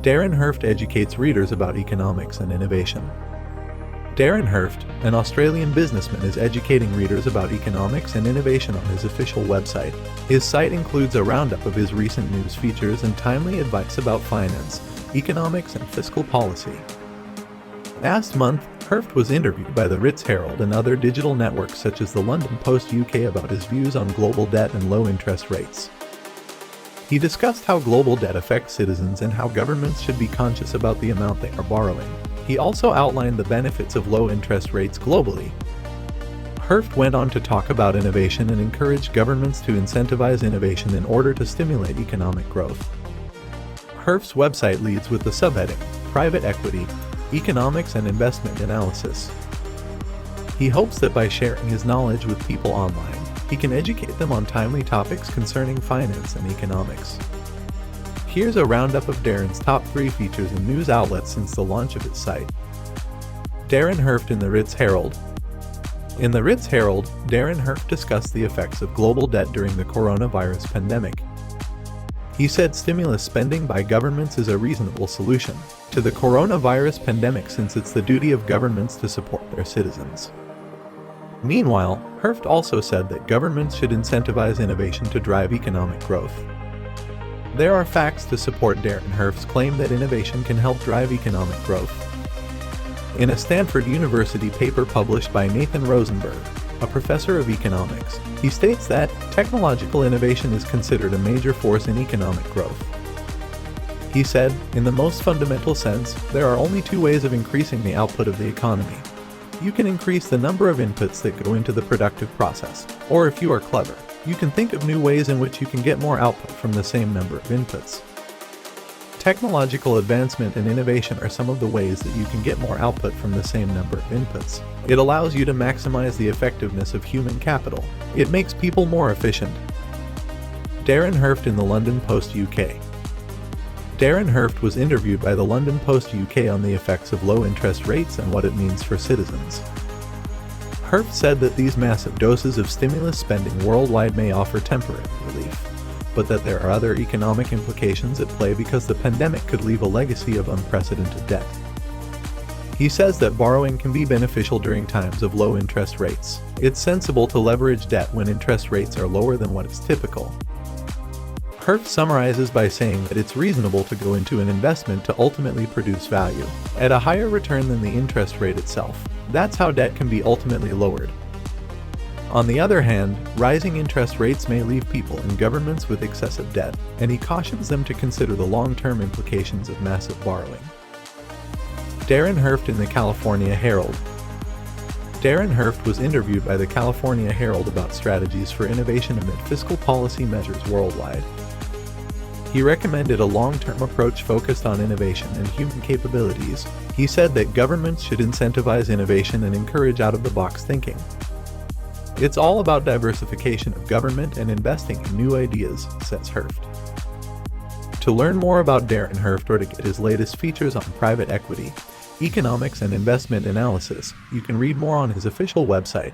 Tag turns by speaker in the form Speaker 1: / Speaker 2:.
Speaker 1: Darren Herft educates readers about economics and innovation. Darren Herft, an Australian businessman, is educating readers about economics and innovation on his official website. His site includes a roundup of his recent news features and timely advice about finance, economics, and fiscal policy. Last month, Herft was interviewed by the Ritz Herald and other digital networks such as the London Post UK about his views on global debt and low interest rates. He discussed how global debt affects citizens and how governments should be conscious about the amount they are borrowing. He also outlined the benefits of low interest rates globally. Herft went on to talk about innovation and encourage governments to incentivize innovation in order to stimulate economic growth. Herft's website leads with the subheading, Private Equity, Economics and Investment Analysis. He hopes that by sharing his knowledge with people online, he can educate them on timely topics concerning finance and economics. Here's a roundup of Darren's top 3 features in news outlets since the launch of his site. Darren Herft in the Ritz Herald. In the Ritz Herald, Darren Herft discussed the effects of global debt during the coronavirus pandemic. He said stimulus spending by governments is a reasonable solution to the coronavirus pandemic since it's the duty of governments to support their citizens. Meanwhile, Herft also said that governments should incentivize innovation to drive economic growth. There are facts to support Darren Herft's claim that innovation can help drive economic growth. In a Stanford University paper published by Nathan Rosenberg, a professor of economics, he states that technological innovation is considered a major force in economic growth. He said, in the most fundamental sense, there are only 2 ways of increasing the output of the economy. You can increase the number of inputs that go into the productive process, or if you are clever, you can think of new ways in which you can get more output from the same number of inputs. Technological advancement and innovation are some of the ways that you can get more output from the same number of inputs. It allows you to maximize the effectiveness of human capital. It makes people more efficient. Darren Herft in the London Post UK. Darren Herft was interviewed by the London Post UK on the effects of low interest rates and what it means for citizens. Herft said that these massive doses of stimulus spending worldwide may offer temporary relief, but that there are other economic implications at play because the pandemic could leave a legacy of unprecedented debt. He says that borrowing can be beneficial during times of low interest rates. It's sensible to leverage debt when interest rates are lower than what is typical. Herft summarizes by saying that it's reasonable to go into an investment to ultimately produce value at a higher return than the interest rate itself. That's how debt can be ultimately lowered. On the other hand, rising interest rates may leave people and governments with excessive debt, and he cautions them to consider the long-term implications of massive borrowing. Darren Herft in the California Herald. Darren Herft was interviewed by the California Herald about strategies for innovation amid fiscal policy measures worldwide. He recommended a long-term approach focused on innovation and human capabilities. He said that governments should incentivize innovation and encourage out-of-the-box thinking. It's all about diversification of government and investing in new ideas, says Herft. To learn more about Darren Herft or to get his latest features on private equity, economics and investment analysis, you can read more on his official website.